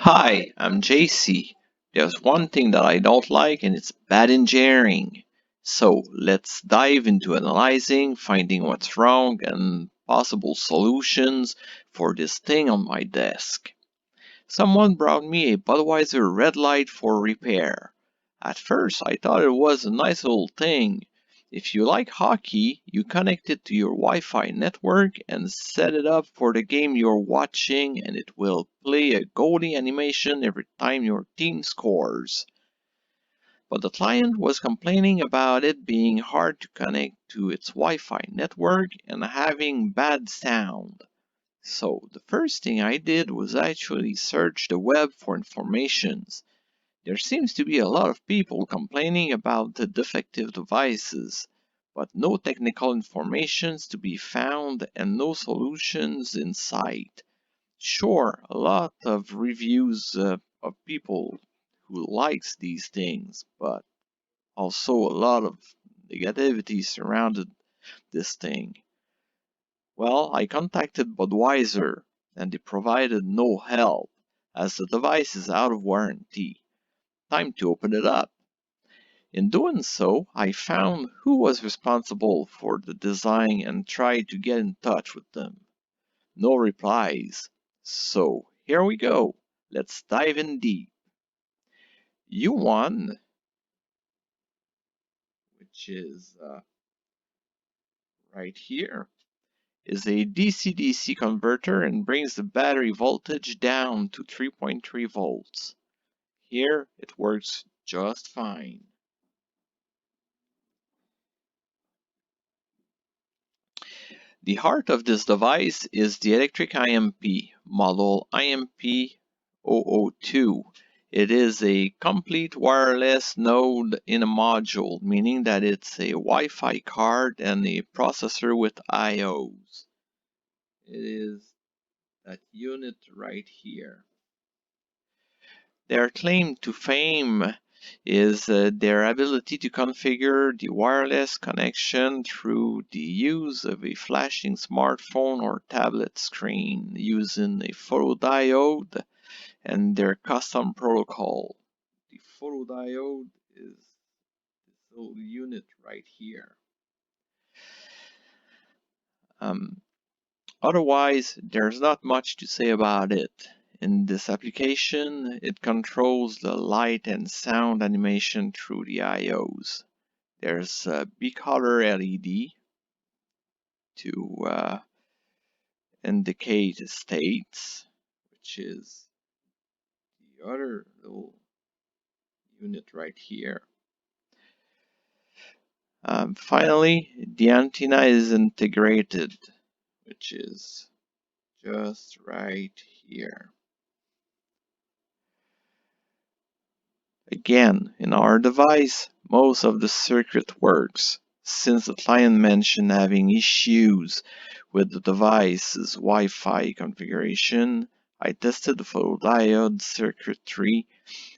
Hi, I'm JC. There's one thing that I don't like, and it's bad engineering. So let's dive into analyzing, finding what's wrong, and possible solutions for this thing on my desk. Someone brought me a Budweiser red light for repair. At first, I thought it was a nice little thing. If you like hockey, you connect it to your Wi-Fi network and set it up for the game you're watching, and it will play a goalie animation every time your team scores. But the client was complaining about it being hard to connect to its Wi-Fi network and having bad sound. So the first thing I did was actually search the web for informations. There seems to be a lot of people complaining about the defective devices, but no technical informations to be found and no solutions in sight. Sure, a lot of reviews of people who likes these things, but also a lot of negativity surrounded this thing. Well, I contacted Budweiser and they provided no help as the device is out of warranty. Time to open it up. In doing so, I found who was responsible for the design and tried to get in touch with them. No replies. So here we go. Let's dive in deep. U1, which is right here, is a DC-DC converter and brings the battery voltage down to 3.3 volts. Here it works just fine. The heart of this device is the electric IMP, model IMP002. It is a complete wireless node in a module, meaning that it's a Wi-Fi card and a processor with IOs. It is that unit right here. Their claim to fame is their ability to configure the wireless connection through the use of a flashing smartphone or tablet screen using a photodiode and their custom protocol. The photodiode is this little unit right here. Otherwise, there's not much to say about it. In this application, it controls the light and sound animation through the IOs. There's a bicolor LED to indicate states, which is the other little unit right here. Finally, the antenna is integrated, which is just right here. Again, in our device, most of the circuit works. Since the client mentioned having issues with the device's Wi-Fi configuration, I tested the photodiode circuitry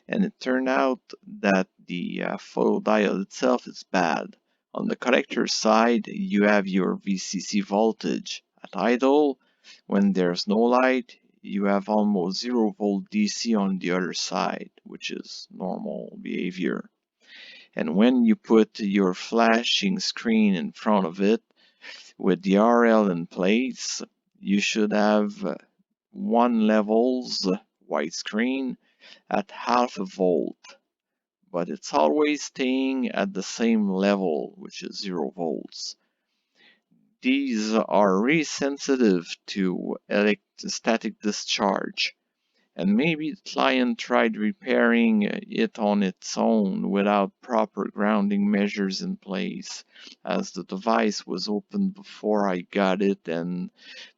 and it turned out that the photodiode itself is bad. On the collector side, you have your VCC voltage. At idle, when there's no light, you have almost 0 volt DC on the other side, which is normal behavior. And when you put your flashing screen in front of it with the RL in place, you should have 1 levels white screen at half a volt, but it's always staying at the same level, which is 0 volts. These are really sensitive to electrostatic discharge, and maybe the client tried repairing it on its own without proper grounding measures in place, as the device was opened before I got it and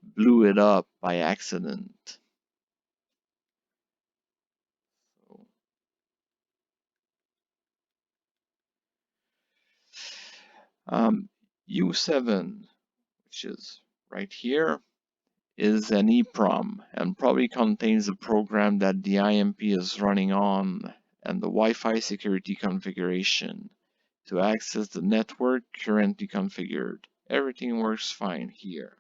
blew it up by accident. U7, which is right here, is an EEPROM and probably contains the program that the IMP is running on and the Wi-Fi security configuration to access the network currently configured. Everything works fine here.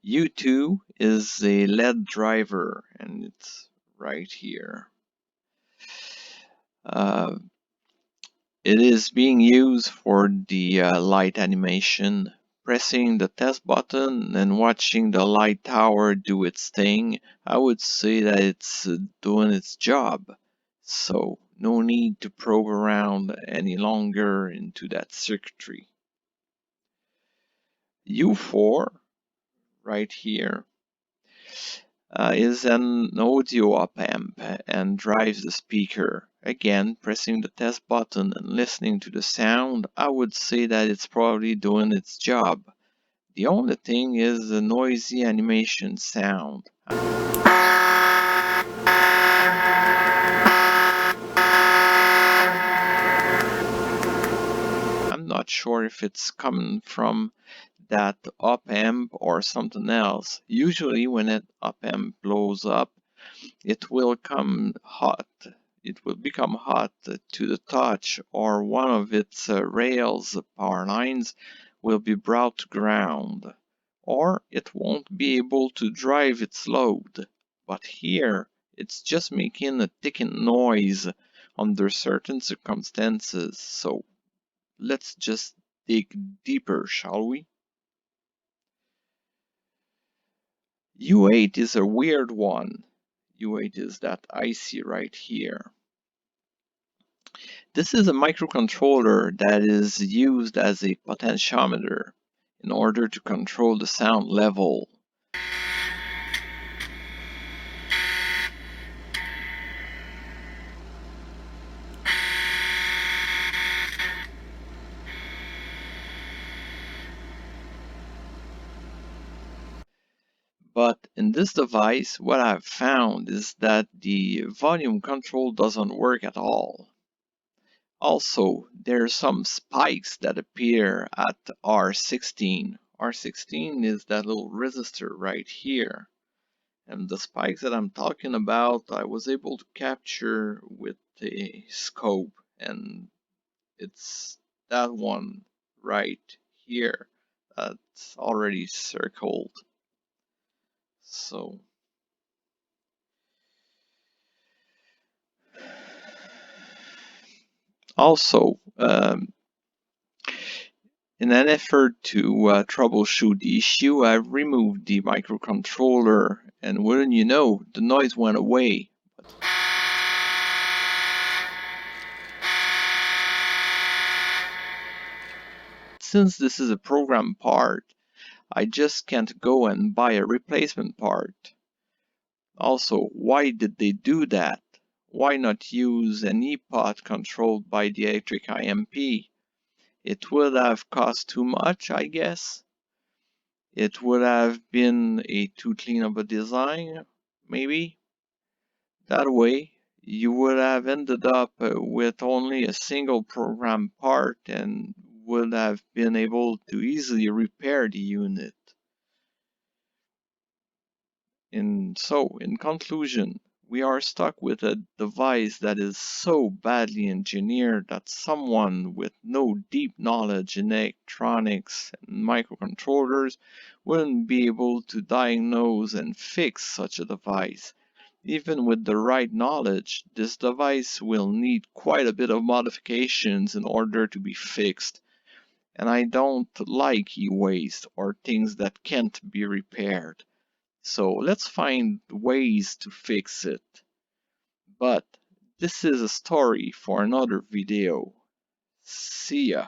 U2 is a LED driver, and it's right here. Uh, it is being used for the light animation. Pressing the test button and watching the light tower do its thing, I would say that it's doing its job. So no need to probe around any longer into that circuitry. U4 right here is an audio op-amp and drives the speaker. Again, pressing the test button and listening to the sound, I would say that it's probably doing its job. The only thing is the noisy animation sound. I'm not sure if it's coming from that op-amp or something else. Usually when an op-amp blows up, it will become hot to the touch, or one of its rails power lines will be brought to ground, or it won't be able to drive its load. But here it's just making a ticking noise under certain circumstances. So let's just dig deeper, shall we? U8 is a weird one. U8 is that IC right here. This is a microcontroller that is used as a potentiometer in order to control the sound level. But in this device, what I've found is that the volume control doesn't work at all. Also, there are some spikes that appear at R16. R16 is that little resistor right here. And the spikes that I'm talking about, I was able to capture with the scope, and it's that one right here that's already circled. So also, in an effort to troubleshoot the issue, I've removed the microcontroller, and wouldn't you know, the noise went away. Since this is a program part, I just can't go and buy a replacement part. Also, why did they do that? Why not use an ePod controlled by the electric IMP? It would have cost too much, I guess. It would have been a too clean of a design, maybe. That way, you would have ended up with only a single program part and would have been able to easily repair the unit. In conclusion, we are stuck with a device that is so badly engineered that someone with no deep knowledge in electronics and microcontrollers wouldn't be able to diagnose and fix such a device. Even with the right knowledge, this device will need quite a bit of modifications in order to be fixed. And I don't like e-waste or things that can't be repaired. So let's find ways to fix it. But this is a story for another video. See ya.